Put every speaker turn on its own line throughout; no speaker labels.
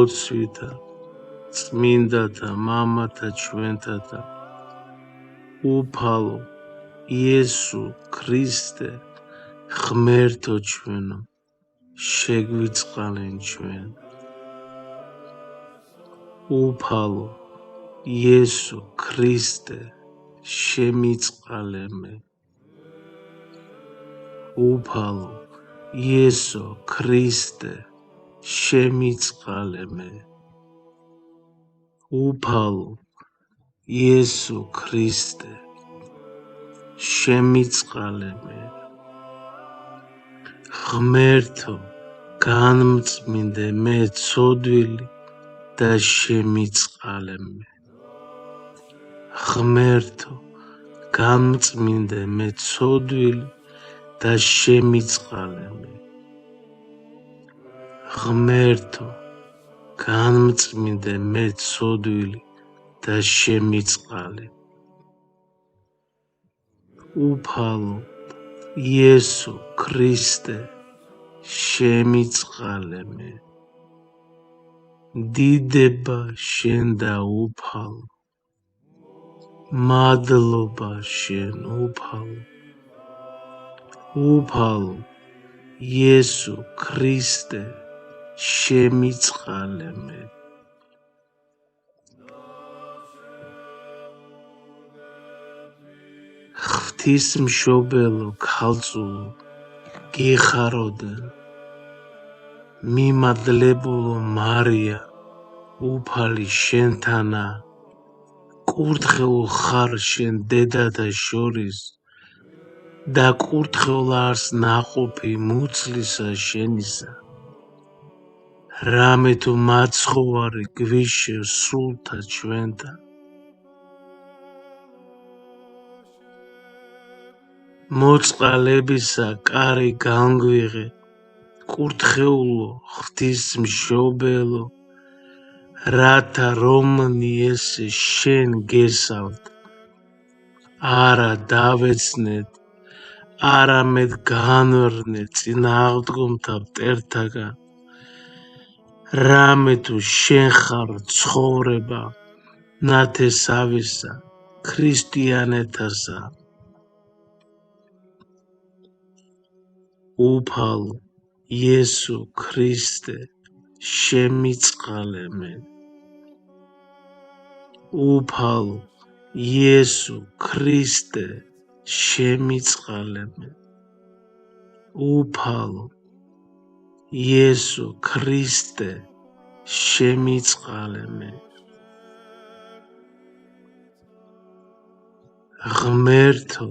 ლოცვითა წმინდათა მამათა ჩვენთათა უფალო იესო ქრისტე ღმერთო ჩვენო შეგვიწყალენ ჩვენ უფალო იესო ქრისტე შემიწყალე მე უფალო იესო ქრისტე შემიწყალე მე უფალო იესო ქრისტე შემიწყალე მე ღმერთო განმწმინდე მე ცოდვილი და შემიწყალე მე ღმერთო განმწმინდე მე ცოდვილი და შემიწყალე მე ღმერთო განმწმინდე მე ცოდვილი და შემიწყალე უფალო იესო ქრისტე შემიწყალე მე დიდება შენ და უფალო მადლობა შენ უფალო იესო ქრისტე შემიწყალე მე ღვთისმშობელო ქალწულო გიხაროდენ მიმადლებულო მარია უფალი შენთანა კურთხეულ ხარ შენ დედათა შორის და კურთხეულ არს ნაყოფი მუცლისა შენისა რამე თუ მაცხოვარი გვიშევ სულთა ჩვენთან მოწყალებისა კარი განგვიღე კურთხეულო ღვთისმშობელო რათა რომნი ესე შენ გესავთ არა დავეცნეთ არამედ განვრნეთ წინააღმდგომთა მტერთაგან რამე თუ შენ ხარ ცხოვრება ნათესავისა ქრისტიანეთასა უფალო იესო ქრისტე შემიწყალე მე უფალო იესო ქრისტე შემიწყალე მე უფალო იესო ქრისტე შემიწყალე მე ღმერთო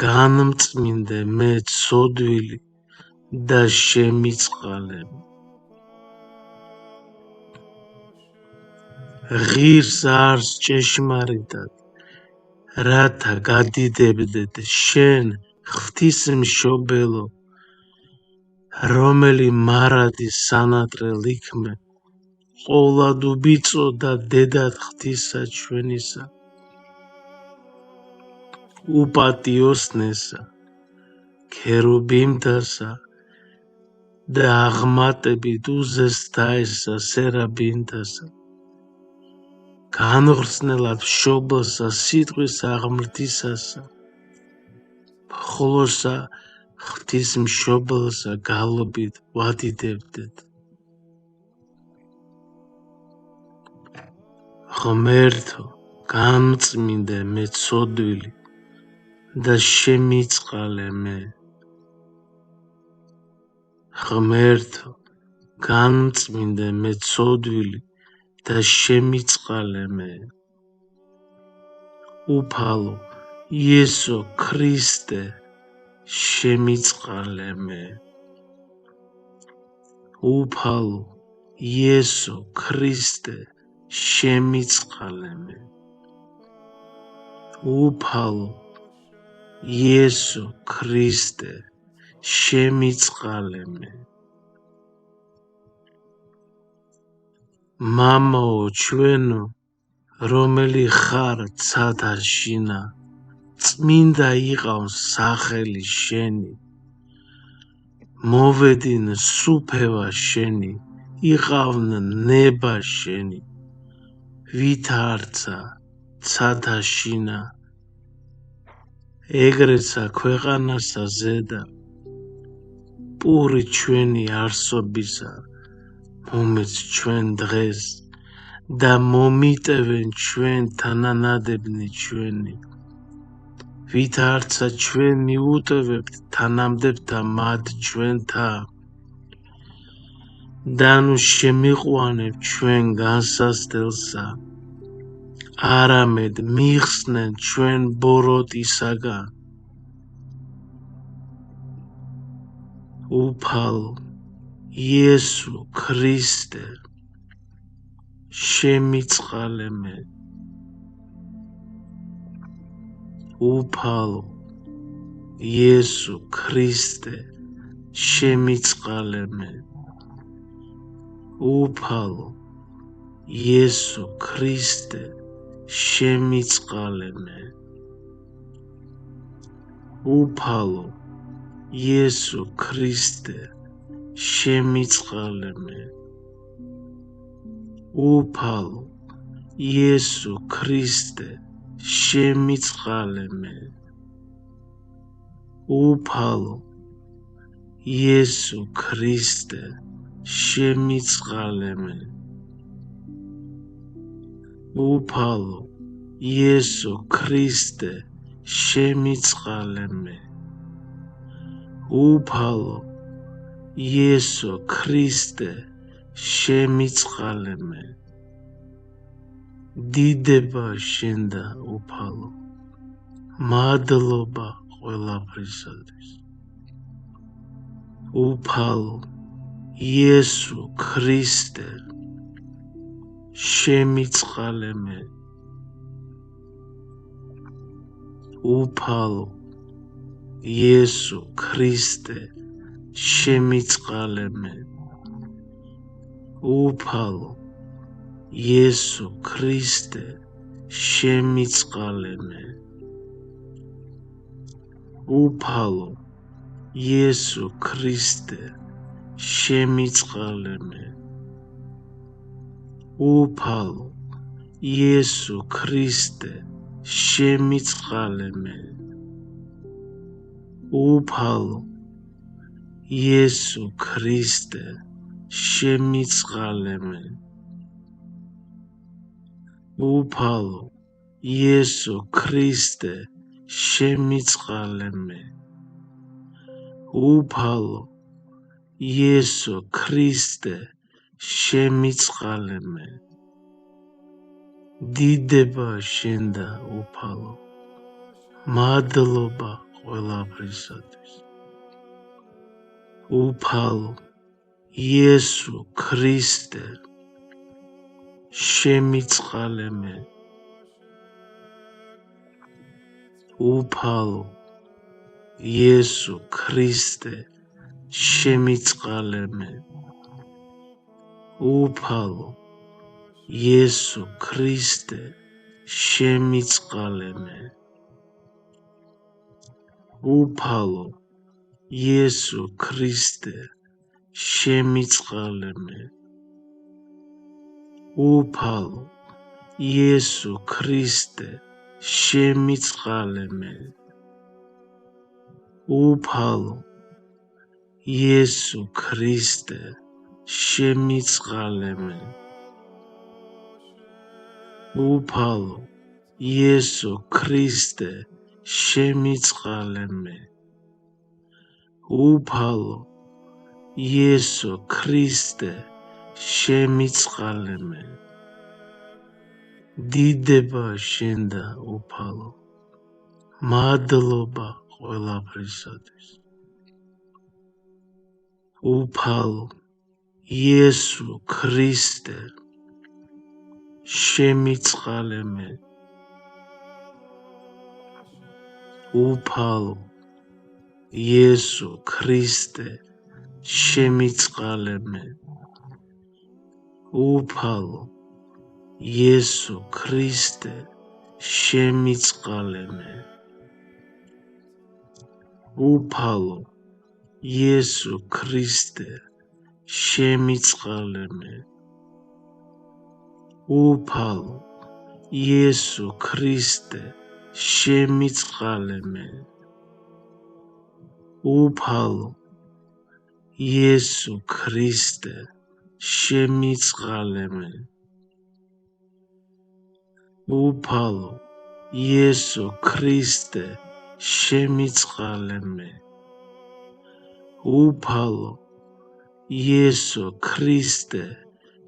განმწმინდე მე ცოდვილი და შემიწყალე ღირს არს ჭეშმარიტად რათა გადიდებდეთ შენ ღვთისმშობელო რომელი მარადი სანატრელ იქმე ყოვლად უბიწო და დედად ღვთისა ჩვენისა უპატიოსნესა ქერუბიმთასა და აღმატებით უზესთაესა სერაბინთასა განღრცნელად მშობელსა სიტყვის აღმრთისასა ხოლოსა ღვთისმშობელსა გალობით ვადიდებდეთ ღმერთო განმწმინდე მე ცოდვილი და შემიწყალე მე ღმერთო განმწმინდე მე ცოდვილი და შემიწყალე მე უფალო იესო ქრისტე შემიწყალე მე უფალო იესო ქრისტე შემიწყალე მე უფალო იესო ქრისტე შემიწყალე მე მამაო ჩვენო რომელი ხარ ცათაშინა წმინდა იყავს სახელი შენი მოვედინ სუფევა შენი იყავნ ნება შენი ვით არცა ცადაშინა ეგრეცა ქვეყანასა ზედა პური ჩვენი არსობისა მომეც ჩვენ დღეს და მომიტევენ ჩვენ თანანადებნი ჩვენი ვით არცა ჩვენ მიუტევებთ თანამდებთა მათ ჩვენთა და ნუ შემიყვანებ ჩვენ განსასწრელსა არამედ მიხსნენ ჩვენ ბოროტისაგან უფალო იესო ქრისტე შემიწყალე მე უფალო იესო ქრისტე შემიწყალე მე უფალო იესო ქრისტე შემიწყალე მე უფალო იესო ქრისტე შემიწყალე მე უფალო იესო ქრისტე შემიწყალე მე უფალო იესო ქრისტე შემიწყალე მე უფალო იესო ქრისტე შემიწყალე მე უფალო იესო ქრისტე შემიწყალე მე დიდება შენ და უფალო მადლობა ყველაფრისათვის უფალო იესო ქრისტე შემიწყალე მე უფალო იესო ქრისტე შემიწყალე მე უფალო იესო ქრისტე შემიწყალე მე უფალო იესო ქრისტე შემიწყალე მე უფალო იესო ქრისტე შემიწყალე მე უფალო იესო ქრისტე შემიწყალე მე უფალო იესო ქრისტე შემიწყალე მე უფალო იესო ქრისტე შემიწყალე მე დიდება შენ და უფალო მადლობა ყველაფრისათვის უფალო იესო ქრისტე შემიწყალე მე უფალო იესო ქრისტე შემიწყალე მე უფალო იესო ქრისტე შემიწყალე მე უფალო იესო ქრისტე შემიწყალე მე უფალო იესო ქრისტე შემიწყალე მე უფალო იესო ქრისტე შემიწყალე მე უფალო იესო ქრისტე შემიწყალე მე უფალო იესო ქრისტე შემიწყალე მე დიდება შენ და უფალო მადლობა ყველაფრისათვის უფალო იესო ქრისტე შემიწყალე მე უფალო იესო ქრისტე შემიწყალე მე უფალო იესო ქრისტე შემიწყალე მე უფალო იესო ქრისტე შემიწყალე მე. უფალო იესო ქრისტე, შემიწყალე მე. უფალო იესო ქრისტე, შემიწყალე მე. უფალო იესო ქრისტე, შემიწყალე მე. უფალო იესო ქრისტე,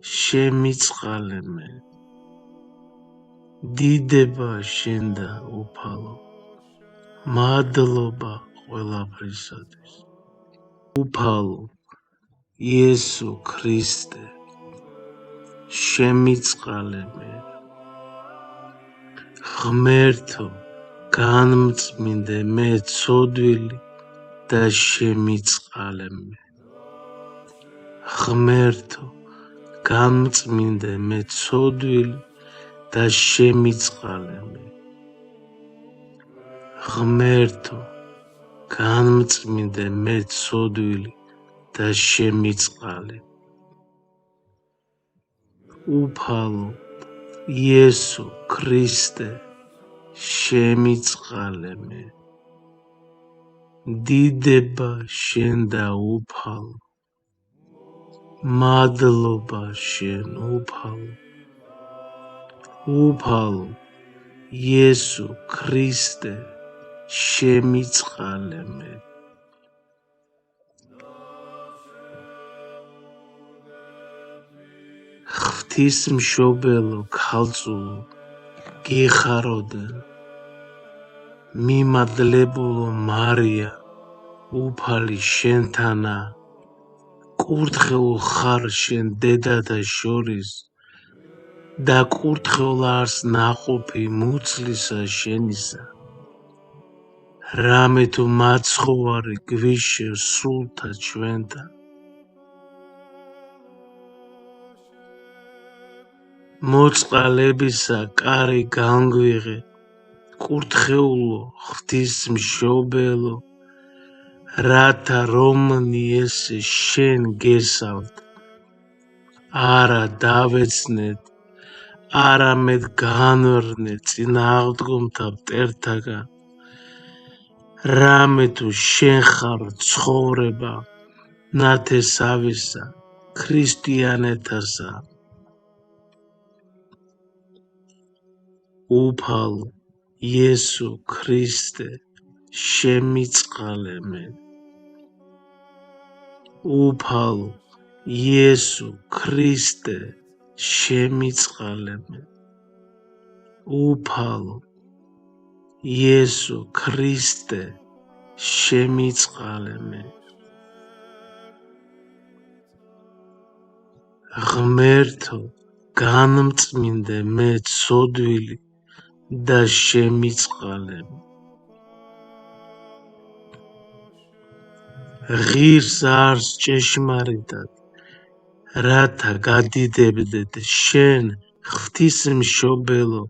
შემიწყალე მე. დიდება შენ და უფალო, მადლობა ყველაფრისათვის. უფალო იესო ქრისტე, შემიწყალე მე. ღმერთო განმწმინდე მე ცოდვილი და შემიწყალე მე. ღმერთო განმწმინდე მე ცოდვილი და შემიწყალე მე. ღმერთო განმწმინდე მე ცოდვილი და შემიწყალე. უფალო იესო ქრისტე, შემიწყალე მე. დიდება შენ და უფალო, მადლობა შენ უფალო. უფალო იესო ქრისტე, შემიწყალე მე. ღვთისმშობელო ქალწულო, გიხაროდენ. მიმადლებულო მარია, უფალი შენთანა, კურთხეულ ხარ შენ დედათა შორის და კურთხეულ არს ნაყოფი მუცლისა შენისა. რამე თუ მაცხოვარი გვიშევ სულთა ჩვენთან. მოწყალებისა კარი განგვიღე, კურთხეულო ღვთისმშობელო, რათა რომნი ესე შენ გესავთ, არა დავეცნეთ, არამედ განვრნეთ წინააღმდგომთა მტერთაგან. რამე თუ შენ ხარ ცხოვრება ნათესავისა ქრისტიანეთასა. უფალო იესო ქრისტე, შემიწყალე მე. უფალო იესო ქრისტე, შემიწყალე მე. უფალო იესო ქრისტე, შემიწყალე მე. ღმერთო განმწმინდე მე ცოდვილი და შემიწყალე მე. ღირს არს ჭეშმარიტად, რათა გადიდებდეთ შენ ღვთისმშობელო,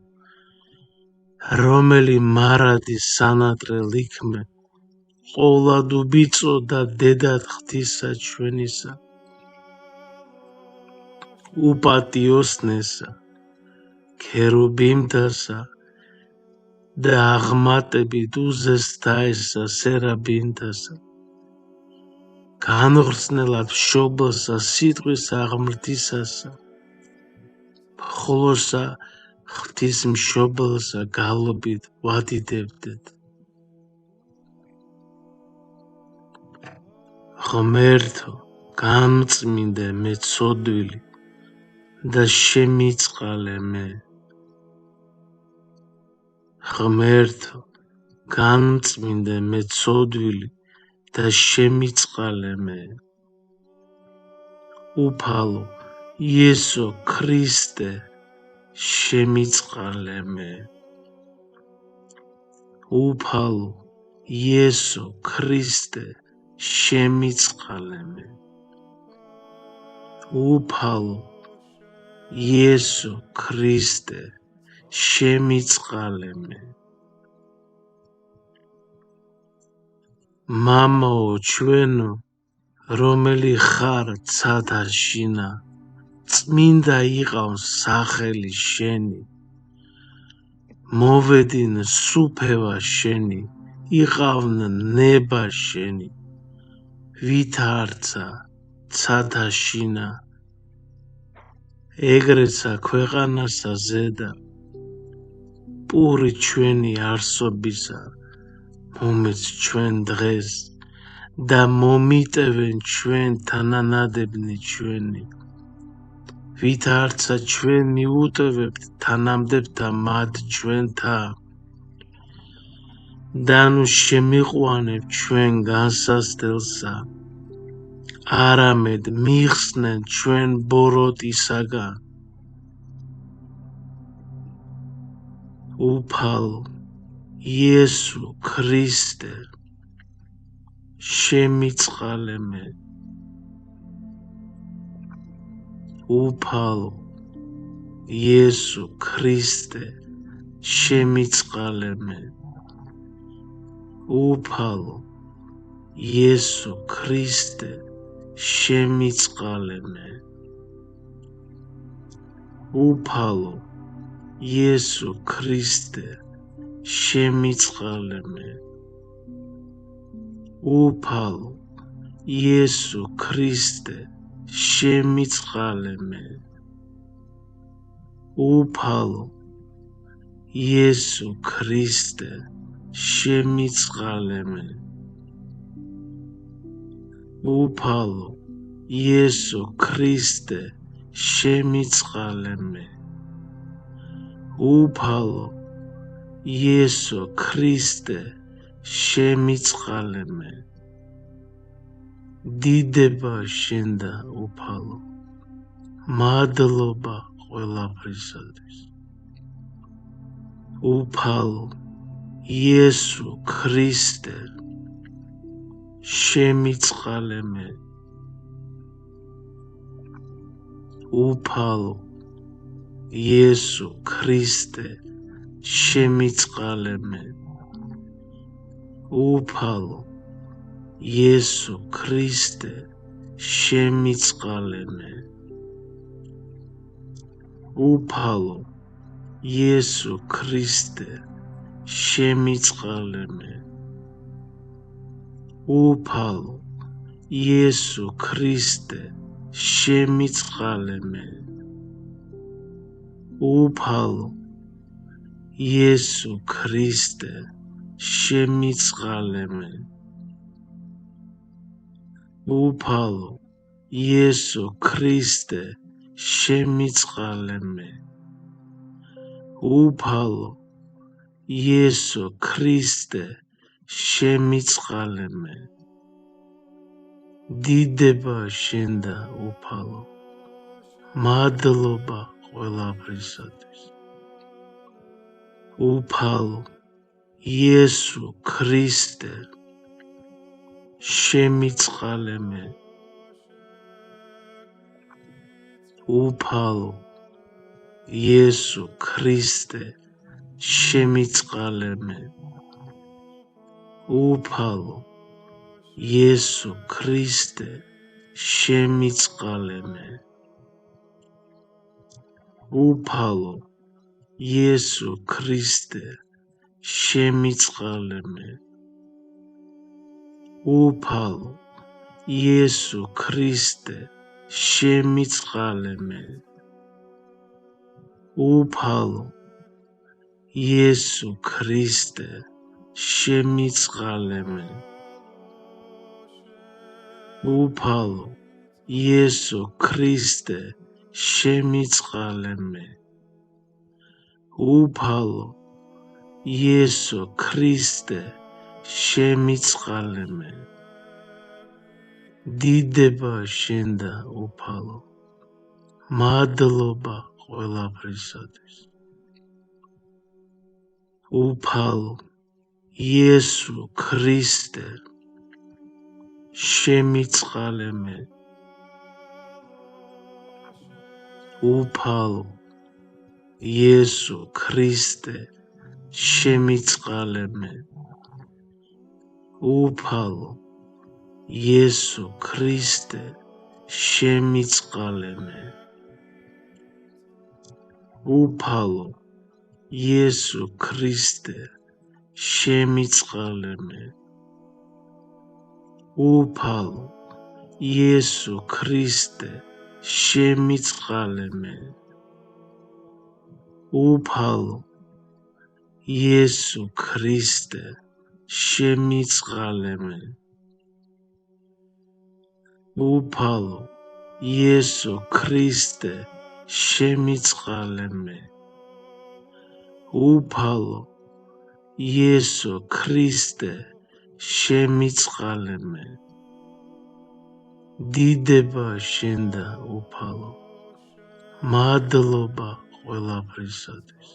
რომელი მარადი სანატრელ იქმე, ყოვლად უბიწო და დედად ღვთისა ჩვენისა. უპატიოსნესა, ქერუბიმდასა და აღმატებით უზესთაესა სერაბინდასა. განვრცნელად მშობელსა სიტყვის აღმრთისასა, მხოლოსა ღვთისმშობელსა გალობით ვადიდებდეთ. ღმერთო განმწმინდე მე ცოდვილი და შემიწყალე მე. ღმერთო განმწმინდე მე ცოდვილი და შემიწყალე მე. უფალო იესო ქრისტე, შემიწყალე მე. უფალო იესო ქრისტე, შემიწყალე მე. უფალო იესო ქრისტე, შემიწყალე მე. მამაო ჩვენო, რომელი ხარ ცათა შინა, წმინდა იყავს სახელი შენი, მოვედნენ სუფევა შენი, იყავნ ნება შენი, ვითარცა ცათა შინა, ეგრეცა ქვეყანასა ზედა, პური ჩვენი არსობისა, მომეც ჩვენ დღეს და მომიტევენ ჩვენ თანანადებნი ჩვენი, ვითარცა ჩვენ მიუტევებთ თანამდებთა მათ ჩვენთა, და ნუ შემიყვანებ ჩვენ განსასწრელსა, არამედ მიხსნენ ჩვენ ბოროტისაგან. უფალო იესო ქრისტე, შემიწყალე მე. უფალო იესო ქრისტე, შემიწყალე მე. უფალო იესო ქრისტე, შემიწყალე მე. უფალო იესო ქრისტე, შემიწყალე მე. უფალო იესო ქრისტე, შემიწყალე მე. უფალო იესო ქრისტე, შემიწყალე მე. უფალო იესო ქრისტე, შემიწყალე მე. უფალო იესო ქრისტე, შემიწყალე მე. დიდება შენ და უფალო, მადლობა ყველაფრისათვის. უფალო იესო ქრისტე, შემიწყალე მე. უფალო იესო ქრისტე, შემიწყალე მე. უფალო იესო ქრისტე, შემიწყალე მე. უფალო იესო ქრისტე, შემიწყალე მე. უფალო იესო ქრისტე, შემიწყალე მე. უფალო იესო ქრისტე, შემიწყალე მე. უფალო იესო ქრისტე, შემიწყალე მე. უფალო იესო ქრისტე, შემიწყალე მე. დიდება შენ და უფალო, მადლობა ყველაფრისათვის. უფალო იესო ქრისტე, შემიწყალე მე. უფალო იესო ქრისტე, შემიწყალე მე. უფალო იესო ქრისტე, შემიწყალე მე. უფალო იესო ქრისტე, შემიწყალე მე. უფალო იესო ქრისტე, შემიწყალე მე. უფალო იესო ქრისტე, შემიწყალე მე. უფალო იესო ქრისტე, შემიწყალე მე. უფალო იესო ქრისტე, შემიწყალე მე. დიდება შენ და უფალო, მადლობა ყველაფრისათვის. უფალო იესო ქრისტე, შემიწყალე მე. უფალო იესო ქრისტე, შემიწყალე მე. უფალო იესო ქრისტე შემიწყალე მე უფალო იესო ქრისტე შემიწყალე მე უფალო იესო ქრისტე შემიწყალე მე უფალო იესო ქრისტე შემიწყალე მე უფალო იესო ქრისტე შემიწყალე მე უფალო იესო ქრისტე შემიწყალე მე დიდება შენ და უფალო მადლობა ყველაფრისათვის